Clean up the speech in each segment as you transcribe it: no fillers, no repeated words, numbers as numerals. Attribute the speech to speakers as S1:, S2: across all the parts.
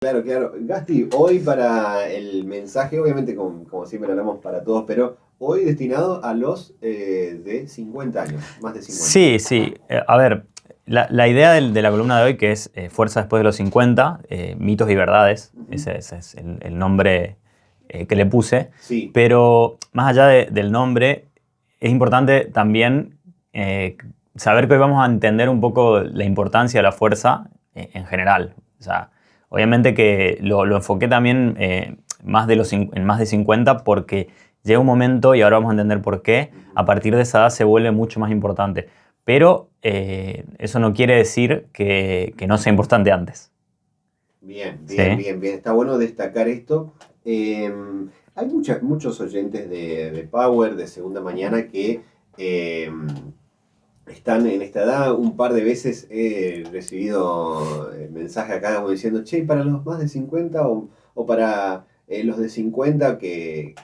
S1: Claro, claro. Gasti, hoy para el mensaje, obviamente como siempre lo hablamos para todos, pero hoy destinado a los de 50 años, más de 50.
S2: Sí, sí. A ver, la idea de la columna de hoy, que es Fuerza después de los 50, mitos y verdades, ese es el nombre que le puse.
S1: Sí,
S2: Pero más allá del nombre, es importante también saber que hoy vamos a entender un poco la importancia de la fuerza en general. O sea, obviamente que lo enfoqué también en más de 50 porque llega un momento, y ahora vamos a entender por qué, a partir de esa edad se vuelve mucho más importante. Pero eso no quiere decir que no sea importante antes.
S1: bien, bien,
S2: ¿Sí?
S1: bien, bien. Está bueno destacar esto. Hay muchos oyentes de Power, de Segunda Mañana, que están en esta edad. Un par de veces he recibido mensajes acá como diciendo, che, para los más de 50 o para los de 50 que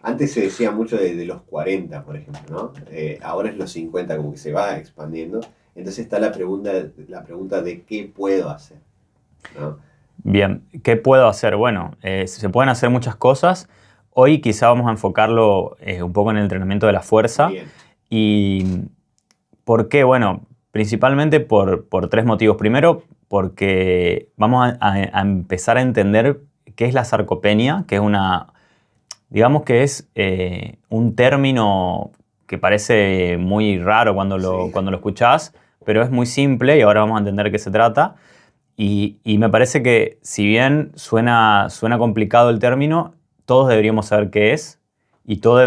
S1: antes se decía mucho de los 40, por ejemplo, ¿no? Ahora es los 50, como que se va expandiendo. Entonces está la pregunta de qué puedo hacer, ¿no?
S2: Bien, ¿qué puedo hacer? Bueno, se pueden hacer muchas cosas. Hoy quizá vamos a enfocarlo un poco en el entrenamiento de la fuerza.
S1: Bien,
S2: ¿Y por qué? Bueno, principalmente por tres motivos. Primero, porque vamos a empezar a entender qué es la sarcopenia, que es digamos que es un término que parece muy raro
S1: sí,
S2: cuando lo escuchás, pero es muy simple y ahora vamos a entender de qué se trata. Y me parece que si bien suena complicado el término, todos deberíamos saber qué es y todos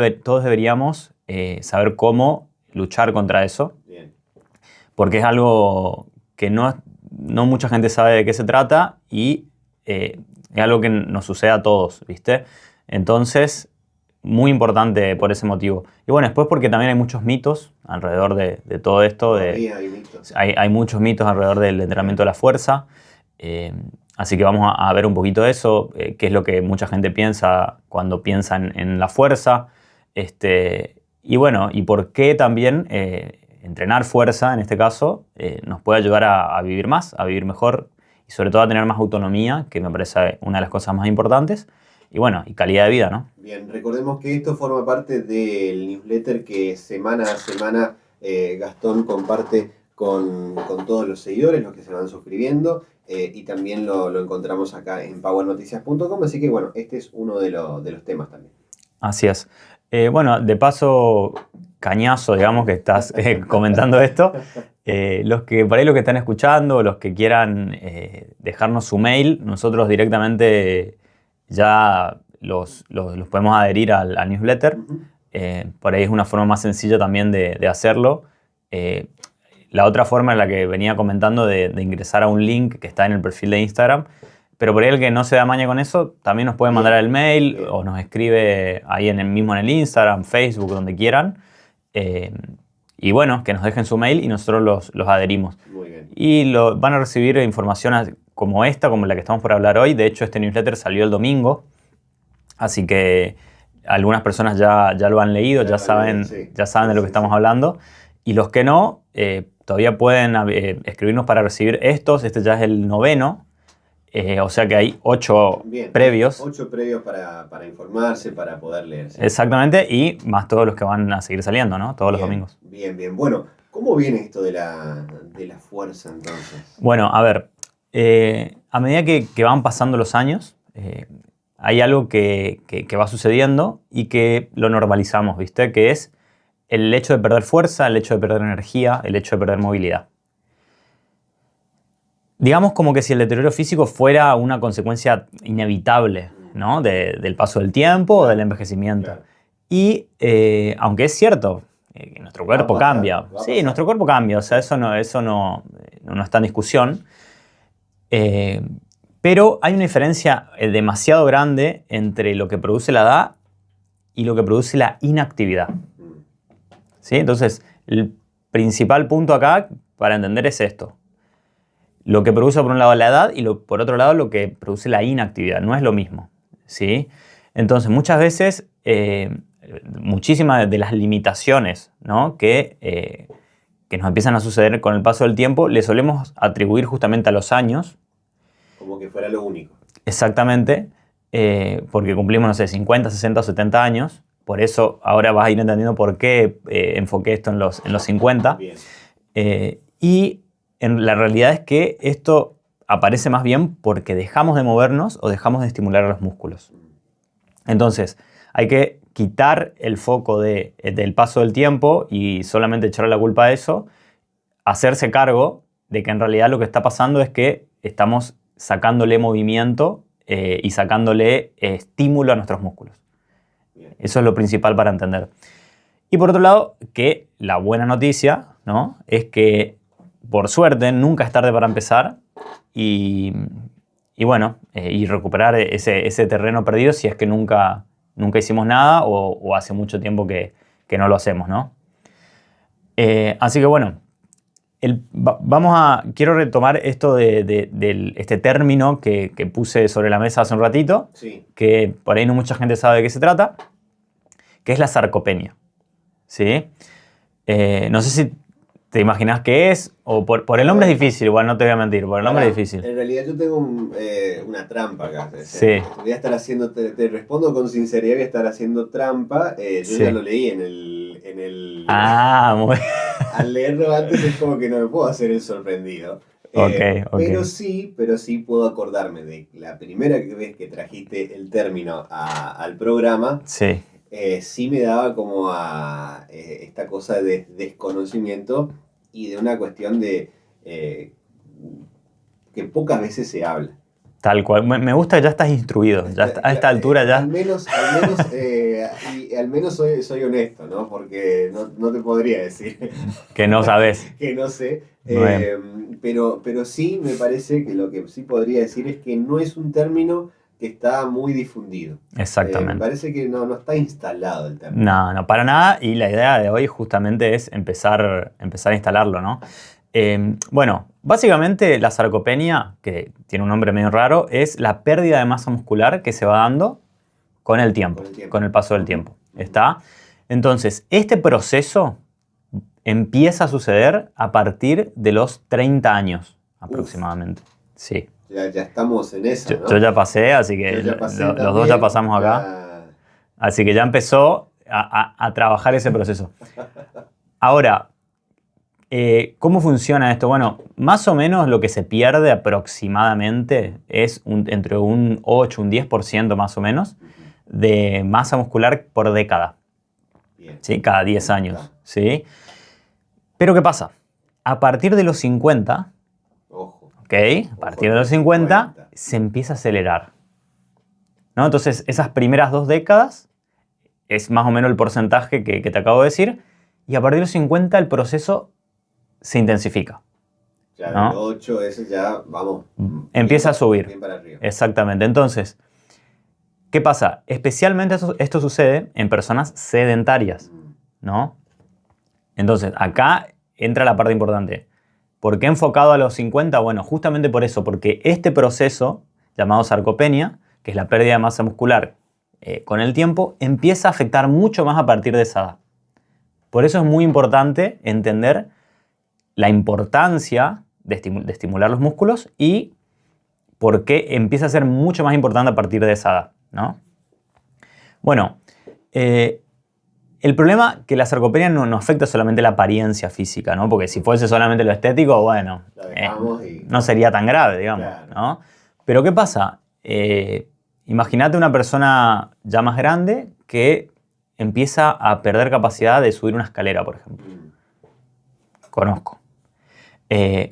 S2: deberíamos saber cómo luchar contra eso,
S1: bien,
S2: porque es algo que no mucha gente sabe de qué se trata y es algo que nos sucede a todos, ¿viste? Entonces, muy importante por ese motivo. Y bueno, después porque también hay muchos mitos alrededor de todo esto,
S1: todavía hay mitos.
S2: hay muchos mitos alrededor del entrenamiento de la fuerza. Eh, Así que vamos a ver un poquito de eso, qué es lo que mucha gente piensa cuando piensa en la fuerza. Y bueno, y por qué también entrenar fuerza, en este caso, nos puede ayudar a vivir más, a vivir mejor y sobre todo a tener más autonomía, que me parece una de las cosas más importantes. Y bueno, y calidad de vida, ¿no?
S1: Bien, recordemos que esto forma parte del newsletter que semana a semana Gastón comparte con todos los seguidores, los que se van suscribiendo, y también lo encontramos acá en powernoticias.com, así que bueno, este es uno de los temas también.
S2: Así es. Bueno, de paso, cañazo, digamos, que estás comentando esto. Por ahí los que están escuchando, los que quieran dejarnos su mail, nosotros directamente ya los podemos adherir al newsletter.
S1: Ujú.
S2: Por ahí es una forma más sencilla también de hacerlo. Eh, la otra forma es la que venía comentando de ingresar a un link que está en el perfil de Instagram. Pero por ahí el que no se da maña con eso, también nos puede mandar
S1: Bien,
S2: el mail
S1: bien,
S2: o nos escribe ahí mismo en el Instagram, Facebook, donde quieran. Eh, y bueno, que nos dejen su mail y nosotros los adherimos.
S1: muy bien.
S2: Y van a recibir información como esta, como la que estamos por hablar hoy. De hecho, este newsletter salió el domingo, así que algunas personas ya lo han leído,
S1: Ya lo han leído, sí,
S2: ya saben
S1: sí,
S2: de lo que
S1: sí,
S2: estamos
S1: sí.
S2: hablando. Y los que no, todavía pueden escribirnos para recibir estos. Este ya es el noveno. O sea que hay 8
S1: Bien, hay
S2: previos,
S1: 8 previos para informarse, para poder leer, ¿sí?
S2: exactamente, y más todos los que van a seguir saliendo, ¿no? Todos los
S1: Bien,
S2: domingos.
S1: bien, bien. Bueno, ¿cómo viene esto de la fuerza entonces?
S2: Bueno, a ver, a medida que van pasando los años, hay algo que va sucediendo y que lo normalizamos, ¿viste? Que es el hecho de perder fuerza, el hecho de perder energía, el hecho de perder movilidad. Digamos como que si el deterioro físico fuera una consecuencia inevitable, ¿no? Del paso del tiempo o del
S1: Claro,
S2: envejecimiento.
S1: claro.
S2: Y aunque es cierto que nuestro
S1: Va a
S2: cuerpo
S1: pasar,
S2: cambia,
S1: va a
S2: sí,
S1: pasar.
S2: nuestro cuerpo cambia, o sea,
S1: Sí.
S2: eso no está en discusión. Eh, pero hay una diferencia demasiado grande entre lo que produce la edad y lo que produce la inactividad.
S1: Mm,
S2: ¿Sí? Entonces, el principal punto acá para entender es esto. Lo que produce por un lado la edad y por otro lado lo que produce la inactividad. No es lo mismo. ¿Sí? Entonces, muchas veces, muchísimas de las limitaciones, ¿no? que nos empiezan a suceder con el paso del tiempo, le solemos atribuir justamente a los años.
S1: como que fuera lo único.
S2: Exactamente, porque cumplimos, no sé, 50, 60 o 70 años. Por eso ahora vas a ir entendiendo por qué enfoqué esto en los 50.
S1: Bien.
S2: Y la realidad es que esto aparece más bien porque dejamos de movernos o dejamos de estimular los músculos. Entonces, hay que quitar el foco del paso del tiempo y solamente echarle la culpa a eso, hacerse cargo de que en realidad lo que está pasando es que estamos sacándole movimiento y sacándole estímulo a nuestros músculos.
S1: Bien.
S2: Eso es lo principal para entender. Y por otro lado, que la buena noticia, ¿no?, es que por suerte nunca es tarde para empezar y bueno, y recuperar ese terreno perdido si es que nunca hicimos nada o hace mucho tiempo que no lo hacemos, ¿no? Así que bueno, quiero retomar esto de este término que puse sobre la mesa hace un ratito,
S1: Sí.
S2: que por ahí no mucha gente sabe de qué se trata, que es la sarcopenia. ¿Sí? No sé si te imaginas qué es, o por el nombre es difícil, igual no te voy a mentir, por el nombre es difícil.
S1: En realidad yo tengo una trampa acá.
S2: Sí.
S1: Voy a estar haciendo, te respondo con sinceridad, voy a estar haciendo trampa. Yo
S2: Sí.
S1: ya lo leí en el
S2: Ah, muy
S1: al leerlo antes es como que no me puedo hacer el sorprendido.
S2: Ok.
S1: Pero sí puedo acordarme de la primera vez que trajiste el término al programa.
S2: Sí.
S1: Sí me daba como a esta cosa de desconocimiento y de una cuestión de que pocas veces se habla.
S2: Tal cual. Me gusta que ya estás instruido. A esta altura ya.
S1: Al menos soy honesto, ¿no? Porque no te podría decir
S2: Que no sabes.
S1: que no sé.
S2: Bien.
S1: Pero sí me parece que lo que sí podría decir es que no es un término que está muy difundido.
S2: Exactamente.
S1: Me parece que no está instalado el término.
S2: No, para nada. Y la idea de hoy justamente es empezar a instalarlo, ¿no? Bueno, básicamente la sarcopenia, que tiene un nombre medio raro, es la pérdida de masa muscular que se va dando con el tiempo, con el paso del tiempo. ¿Está? Entonces, este proceso empieza a suceder a partir de los 30 años aproximadamente. Sí.
S1: Ya estamos en eso, ¿no?
S2: Yo ya pasé, así que los dos ya pasamos acá. Así que ya empezó a trabajar ese proceso. Ahora, ¿cómo funciona esto? Bueno, más o menos lo que se pierde aproximadamente es entre un 8, un 10% más o menos de masa muscular por década.
S1: Bien.
S2: ¿Sí? Cada 10 años. ¿Sí? Pero ¿qué pasa? A partir de los 50,
S1: ojo,
S2: ¿ok? A partir de los 50 se empieza a acelerar, ¿no? Entonces, esas primeras 2 décadas es más o menos el porcentaje que te acabo de decir, y a partir de los 50 el proceso se intensifica.
S1: Ya
S2: ¿no?
S1: del 8, ese ya, vamos.
S2: Empieza a subir.
S1: Bien para arriba.
S2: Exactamente. Entonces, ¿qué pasa? Especialmente esto sucede en personas sedentarias, ¿no? Entonces, acá entra la parte importante. ¿Por qué enfocado a los 50? Bueno, justamente por eso, porque este proceso, llamado sarcopenia, que es la pérdida de masa muscular con el tiempo, empieza a afectar mucho más a partir de esa edad. Por eso es muy importante entender la importancia de estimular los músculos y por qué empieza a ser mucho más importante a partir de esa edad, ¿no? Bueno, el problema es que la sarcopenia no afecta solamente la apariencia física, ¿no? Porque si fuese solamente lo estético, bueno, no sería tan grave, digamos, claro. ¿no? Pero ¿qué pasa? Imagínate una persona ya más grande que empieza a perder capacidad de subir una escalera, por ejemplo. Conozco.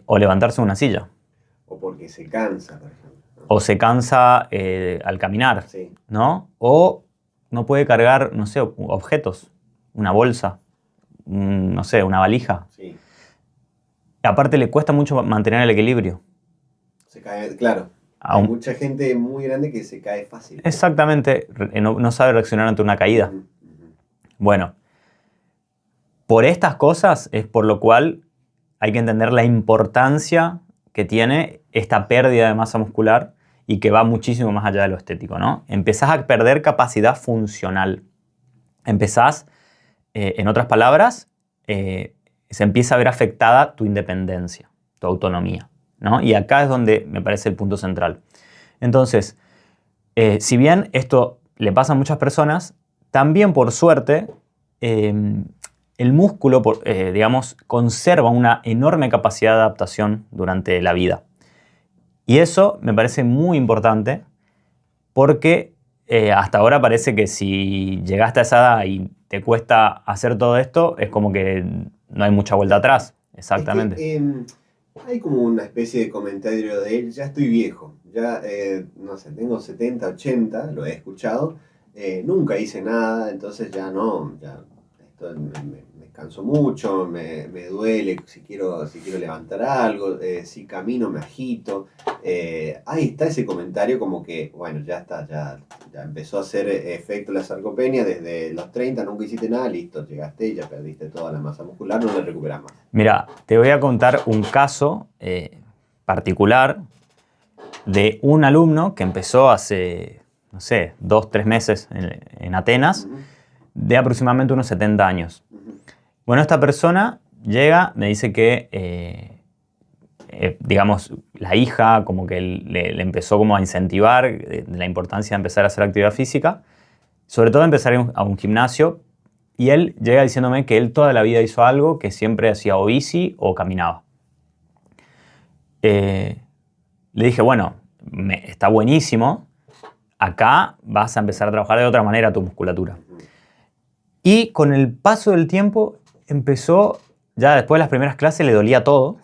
S2: O levantarse de una silla.
S1: O porque se cansa, por ejemplo. ¿no?
S2: O se cansa al caminar,
S1: sí.
S2: ¿no? O no puede cargar, no sé, objetos. Una bolsa, no sé, una valija.
S1: Sí.
S2: Aparte le cuesta mucho mantener el equilibrio.
S1: Se cae, claro. Hay mucha gente muy grande que se cae fácil.
S2: Exactamente, no sabe reaccionar ante una caída. Bueno, por estas cosas es por lo cual hay que entender la importancia que tiene esta pérdida de masa muscular y que va muchísimo más allá de lo estético, ¿no? Empezás a perder capacidad funcional. Empezás, en otras palabras, se empieza a ver afectada tu independencia, tu autonomía, ¿no? Y acá es donde me parece el punto central. Entonces, si bien esto le pasa a muchas personas, también por suerte, el músculo, digamos, conserva una enorme capacidad de adaptación durante la vida. Y eso me parece muy importante porque hasta ahora parece que si llegaste a esa edad y te cuesta hacer todo esto, es como que no hay mucha vuelta atrás. Exactamente.
S1: Es que, hay como una especie de comentario de él, ya estoy viejo, ya, no sé, tengo 70, 80, lo he escuchado, nunca hice nada, entonces ya no, ya esto me canso mucho, me duele si quiero levantar algo, si camino me agito. Ahí está ese comentario como que, bueno, ya está, ya empezó a hacer efecto la sarcopenia desde los 30, nunca hiciste nada, listo, llegaste y ya perdiste toda la masa muscular, no la recuperás más.
S2: Mira, te voy a contar un caso particular de un alumno que empezó hace, no sé, 2, 3 meses en Atenas, de aproximadamente unos 70 años. Bueno, esta persona llega, me dice que, digamos, la hija como que le empezó como a incentivar la importancia de empezar a hacer actividad física, sobre todo empezar a un gimnasio, y él llega diciéndome que él toda la vida hizo algo, que siempre hacía o bici o caminaba. Le dije, bueno, está buenísimo, acá vas a empezar a trabajar de otra manera tu musculatura. Y con el paso del tiempo empezó, ya después de las primeras clases le dolía todo,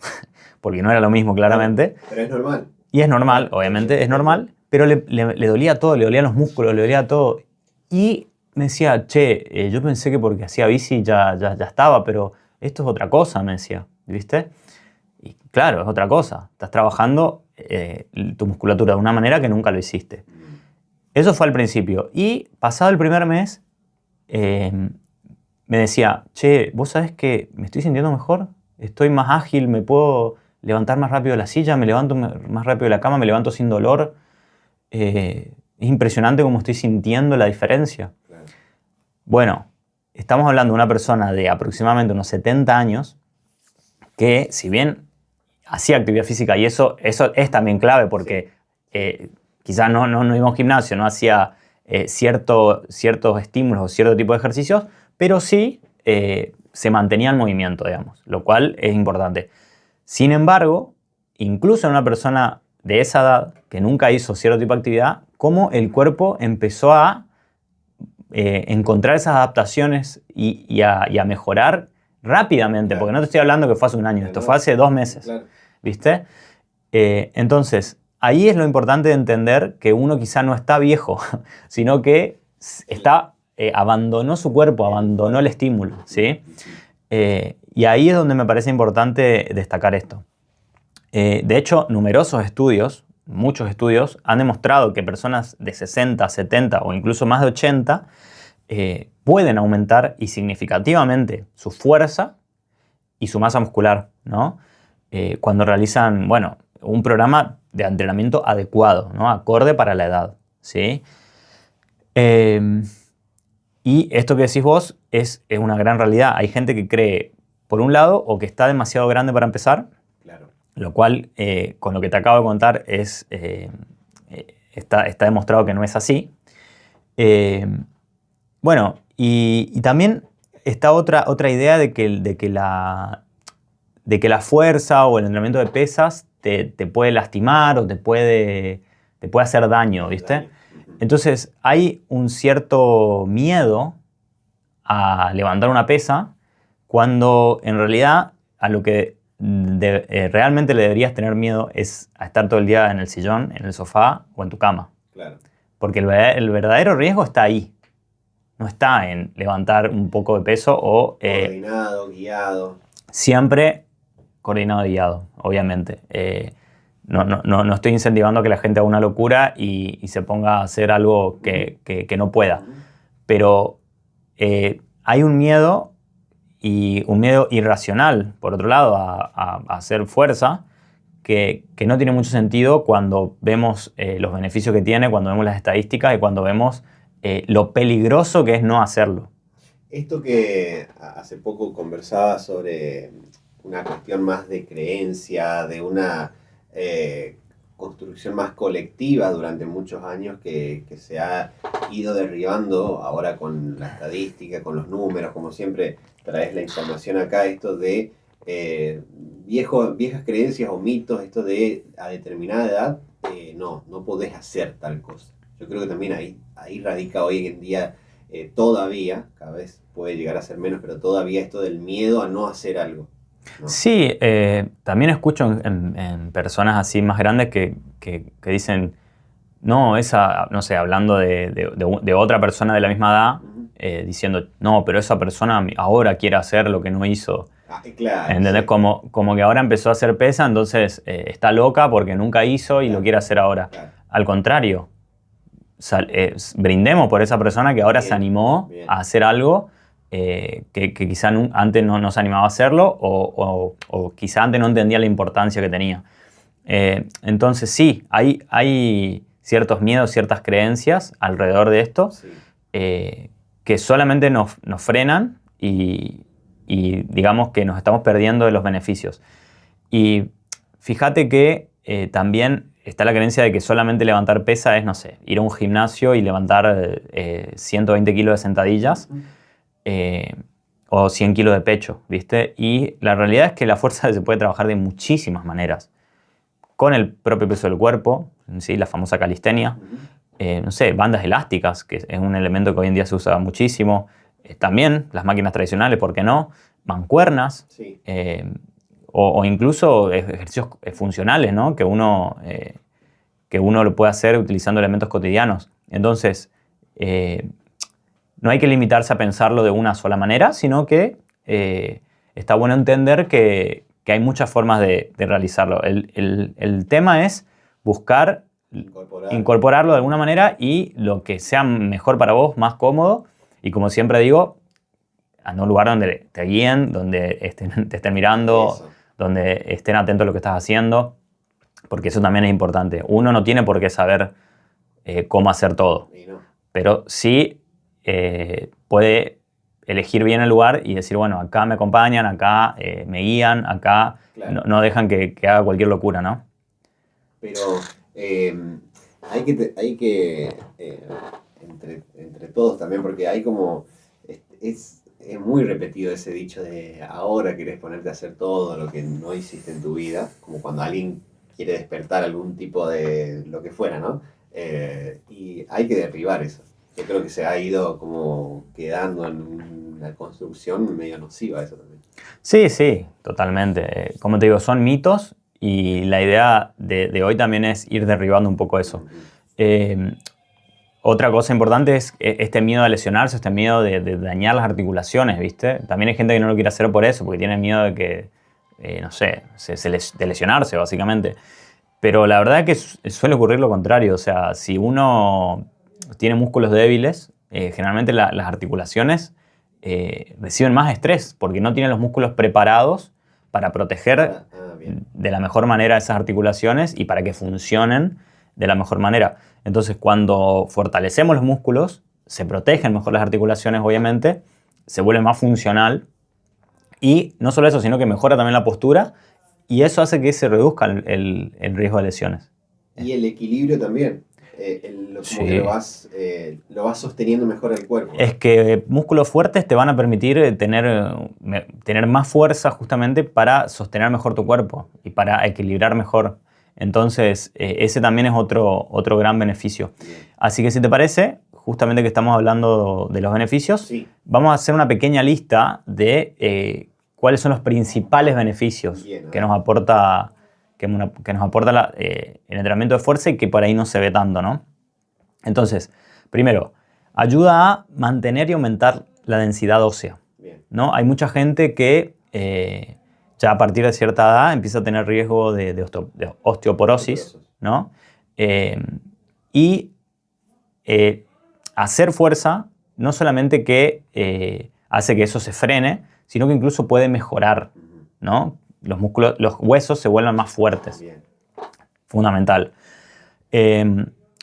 S2: porque no era lo mismo claramente.
S1: Pero es normal.
S2: Y es normal, obviamente, es normal, pero le dolía todo, le dolían los músculos, le dolía todo. Y me decía, che, yo pensé que porque hacía bici ya estaba, pero esto es otra cosa, me decía, ¿viste? Y claro, es otra cosa. Estás trabajando tu musculatura de una manera que nunca lo hiciste. Eso fue al principio. Y pasado el primer mes, me decía, che, ¿vos sabés que me estoy sintiendo mejor? Estoy más ágil, me puedo levantar más rápido de la silla, me levanto más rápido de la cama, me levanto sin dolor. Es impresionante cómo estoy sintiendo la diferencia.
S1: Claro.
S2: Bueno, estamos hablando de una persona de aproximadamente unos 70 años que, si bien hacía actividad física, y eso es también clave porque quizás no iba a un gimnasio, no hacía ciertos estímulos o cierto tipo de ejercicios, pero sí se mantenía en movimiento, digamos, lo cual es importante. Sin embargo, incluso en una persona de esa edad que nunca hizo cierto tipo de actividad, cómo el cuerpo empezó a encontrar esas adaptaciones y a mejorar rápidamente,
S1: claro.
S2: Porque no te estoy hablando que fue hace un año, esto fue hace 2 meses,
S1: claro.
S2: ¿Viste? Entonces, ahí es lo importante de entender que uno quizá no está viejo, sino que abandonó su cuerpo, abandonó el estímulo, ¿sí? Y ahí es donde me parece importante destacar esto. De hecho, numerosos estudios, muchos estudios, han demostrado que personas de 60, 70 o incluso más de 80 pueden aumentar y significativamente su fuerza y su masa muscular, ¿no? Cuando realizan, bueno, un programa de entrenamiento adecuado, ¿no? Acorde para la edad, ¿sí? Y esto que decís vos es una gran realidad. Hay gente que cree, por un lado, o que está demasiado grande para empezar,
S1: Claro.
S2: Lo cual, con lo que te acabo de contar, está demostrado que no es así. Bueno, y también está otra idea de que la fuerza o el entrenamiento de pesas te puede lastimar o te puede hacer daño, ¿viste? Entonces, hay un cierto miedo a levantar una pesa cuando en realidad a lo que realmente le deberías tener miedo es a estar todo el día en el sillón, en el sofá o en tu cama.
S1: Claro.
S2: Porque el verdadero riesgo está ahí. No está en levantar un poco de peso o...
S1: coordinado, guiado.
S2: Siempre coordinado y guiado, obviamente. No estoy incentivando a que la gente haga una locura y se ponga a hacer algo que no pueda. Pero hay un miedo, y un miedo irracional, por otro lado, a hacer fuerza, que no tiene mucho sentido cuando vemos los beneficios que tiene, cuando vemos las estadísticas y cuando vemos lo peligroso que es no hacerlo.
S1: Esto que hace poco conversaba sobre una cuestión más de creencia, de una construcción más colectiva durante muchos años que se ha ido derribando ahora con la estadística, con los números, como siempre traes la información acá, esto de viejas creencias o mitos, esto de a determinada edad no podés hacer tal cosa. Yo creo que también ahí radica hoy en día todavía, cada vez puede llegar a ser menos, pero todavía esto del miedo a no hacer algo, ¿no?
S2: Sí, también escucho en personas así más grandes que dicen, no, esa, no sé, hablando de otra persona de la misma edad, diciendo, no, pero esa persona ahora quiere hacer lo que no hizo.
S1: Claro,
S2: ¿Entendés?
S1: sí.
S2: Como que ahora empezó a hacer pesa, entonces está loca porque nunca hizo y lo quiere hacer ahora.
S1: Claro.
S2: Al contrario, brindemos por esa persona que ahora
S1: Bien,
S2: se animó
S1: bien.
S2: a hacer algo que quizá antes no se animaba a hacerlo o quizá antes no entendía la importancia que tenía. Entonces sí, hay ciertos miedos, ciertas creencias alrededor de esto
S1: Sí.
S2: que solamente nos frenan y digamos que nos estamos perdiendo de los beneficios. Y fíjate que también está la creencia de que solamente levantar pesa es, no sé, ir a un gimnasio y levantar 120 kilos de sentadillas o 100 kilos de pecho, ¿viste? Y la realidad es que la fuerza se puede trabajar de muchísimas maneras. Con el propio peso del cuerpo, ¿sí? La famosa calistenia. No sé, bandas elásticas, que es un elemento que hoy en día se usa muchísimo. También las máquinas tradicionales, ¿por qué no? Mancuernas.
S1: Sí.
S2: O incluso ejercicios funcionales, ¿no? Que uno lo puede hacer utilizando elementos cotidianos. Entonces, no hay que limitarse a pensarlo de una sola manera, sino que está bueno entender que hay muchas formas de realizarlo. El tema es buscar incorporarlo de alguna manera y lo que sea mejor para vos, más cómodo. Y como siempre digo, anda a un lugar donde te guíen, donde te estén mirando,
S1: Eso.
S2: donde estén atentos a lo que estás haciendo, porque eso también es importante. Uno no tiene por qué saber cómo hacer todo,
S1: No.
S2: pero sí puede elegir bien el lugar y decir, bueno, acá me acompañan, acá me guían, acá
S1: Claro.
S2: no dejan que haga cualquier locura, ¿no?
S1: Pero hay que entre todos también, porque hay como, es muy repetido ese dicho de ahora querés ponerte a hacer todo lo que no hiciste en tu vida, como cuando alguien quiere despertar algún tipo de lo que fuera, ¿no? Y hay que derribar eso. Yo creo que se ha ido como quedando en una construcción medio nociva eso también.
S2: Sí, sí, totalmente. Como te digo, son mitos y la idea de hoy también es ir derribando un poco eso. Otra cosa importante es este miedo a lesionarse, este miedo de dañar las articulaciones, ¿viste? También hay gente que no lo quiere hacer por eso, porque tiene miedo de que, no sé, de lesionarse, básicamente. Pero la verdad es que suele ocurrir lo contrario. O sea, si uno tiene músculos débiles, generalmente las articulaciones reciben más estrés, porque no tienen los músculos preparados para proteger de la mejor manera esas articulaciones y para que funcionen de la mejor manera. Entonces, cuando fortalecemos los músculos, se protegen mejor las articulaciones, obviamente, se vuelve más funcional y no solo eso, sino que mejora también la postura y eso hace que se reduzca el riesgo de lesiones.
S1: Y el equilibrio también.
S2: Sí.
S1: Como que lo vas sosteniendo mejor el cuerpo.
S2: Es que músculos fuertes te van a permitir tener más fuerza justamente para sostener mejor tu cuerpo y para equilibrar mejor. Entonces, ese también es otro gran beneficio.
S1: Bien.
S2: Así que si te parece, justamente que estamos hablando de los beneficios,
S1: Sí.
S2: vamos a hacer una pequeña lista de cuáles son los principales beneficios
S1: Bien,
S2: que nos aporta el entrenamiento de fuerza y que por ahí no se ve tanto, ¿no? Entonces, primero, ayuda a mantener y aumentar la densidad ósea, ¿no? Hay mucha gente que ya a partir de cierta edad empieza a tener riesgo de osteoporosis, ¿no? Hacer fuerza no solamente que hace que eso se frene, sino que incluso puede mejorar, ¿no? Los huesos se vuelven más fuertes.
S1: Bien.
S2: Fundamental.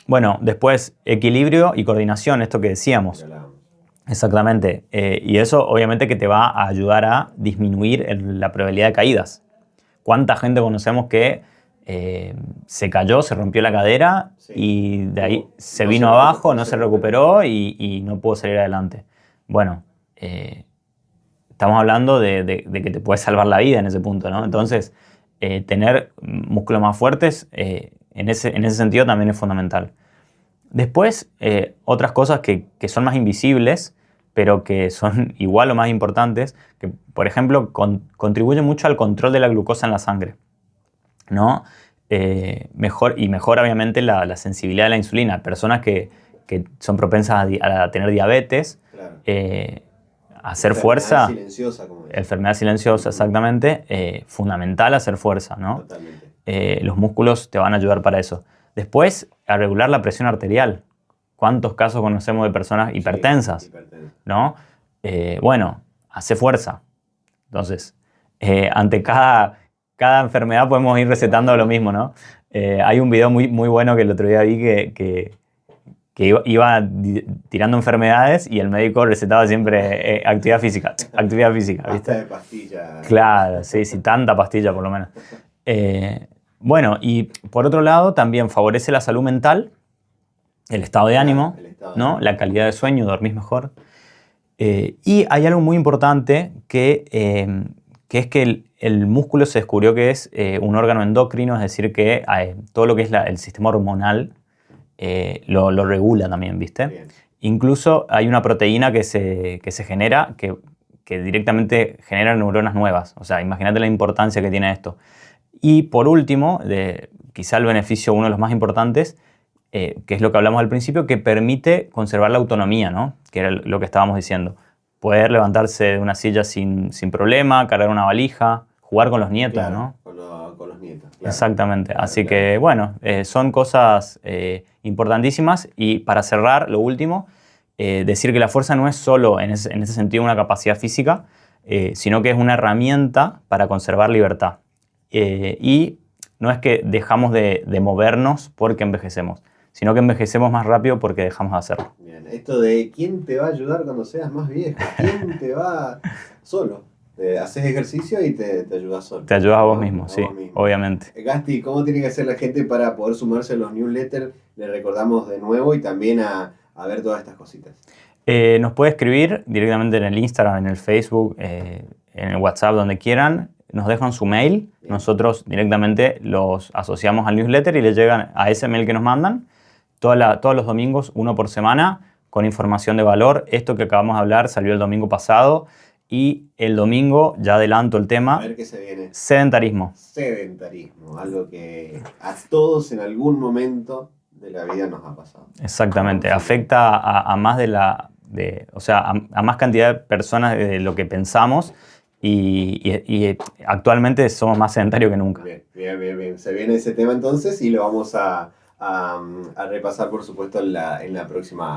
S2: Bueno, después equilibrio y coordinación, esto que decíamos. Exactamente. Y eso obviamente que te va a ayudar a disminuir la probabilidad de caídas. ¿Cuánta gente conocemos que se cayó, se rompió la cadera
S1: Sí.
S2: y de ahí se
S1: No
S2: vino
S1: se
S2: abajo,
S1: recuperó,
S2: no se recuperó y no pudo salir adelante. Bueno, estamos hablando de que te puede salvar la vida en ese punto, ¿no? Entonces, tener músculos más fuertes en ese sentido también es fundamental. Después, otras cosas que son más invisibles, pero que son igual o más importantes, que por ejemplo contribuyen mucho al control de la glucosa en la sangre, ¿no? Mejora obviamente la sensibilidad a la insulina. Personas que son propensas a tener diabetes,
S1: Claro.
S2: hacer fuerza.
S1: Enfermedad silenciosa, como dices.
S2: Enfermedad silenciosa, exactamente. Fundamental hacer fuerza, ¿no?
S1: Totalmente.
S2: Los músculos te van a ayudar para eso. Después, a regular la presión arterial. ¿Cuántos casos conocemos de personas hipertensas?
S1: Sí, hipertensas.
S2: ¿No? Bueno, hace fuerza. Entonces, ante cada enfermedad podemos ir recetando lo mismo, ¿no? Hay un video muy, muy bueno que el otro día vi que iba tirando enfermedades y el médico recetaba siempre actividad física. Actividad física, ¿viste?
S1: Hasta de pastilla.
S2: Claro, sí, tanta pastilla por lo menos. Bueno, y por otro lado también favorece la salud mental, el estado de ánimo, ¿no? La calidad de sueño, dormís mejor. Y hay algo muy importante que es que el músculo se descubrió que es un órgano endocrino, es decir, que todo lo que es el sistema hormonal lo regula también, ¿viste?
S1: Bien.
S2: Incluso hay una proteína que se genera que directamente genera neuronas nuevas. O sea, imagínate la importancia que tiene esto. Y por último, quizá el beneficio, uno de los más importantes, que es lo que hablamos al principio, que permite conservar la autonomía, ¿no? Que era lo que estábamos diciendo. Poder levantarse de una silla sin problema, cargar una valija, jugar con los nietos,
S1: Claro,
S2: ¿no?
S1: con los nietos. Claro.
S2: Exactamente.
S1: Claro,
S2: Así
S1: claro.
S2: que, bueno, son cosas importantísimas. Y para cerrar, lo último, decir que la fuerza no es solo en ese sentido una capacidad física, sino que es una herramienta para conservar libertad. Y no es que dejamos de movernos porque envejecemos, sino que envejecemos más rápido porque dejamos de hacerlo.
S1: Bien. Esto de quién te va a ayudar cuando seas más viejo, quién te va solo. Haces ejercicio y te ayudas solo.
S2: Te ayudas a vos mismo, sí, obviamente.
S1: Gasti, ¿cómo tiene que hacer la gente para poder sumarse a los newsletters? Le recordamos de nuevo y también a ver todas estas cositas.
S2: Nos puede escribir directamente en el Instagram, en el Facebook, en el WhatsApp, donde quieran. Nos dejan su mail.
S1: Bien.
S2: Nosotros directamente los asociamos al newsletter y les llegan a ese mail que nos mandan todos los domingos, uno por semana, con información de valor. Esto que acabamos de hablar salió el domingo pasado y el domingo, ya adelanto el tema,
S1: A ver qué se viene.
S2: sedentarismo.
S1: Sedentarismo, algo que a todos en algún momento de la vida nos ha pasado.
S2: Exactamente, afecta a más a más cantidad de personas de lo que pensamos y actualmente somos más sedentarios que nunca.
S1: Bien. Se viene ese tema entonces y lo vamos a repasar, por supuesto, en la próxima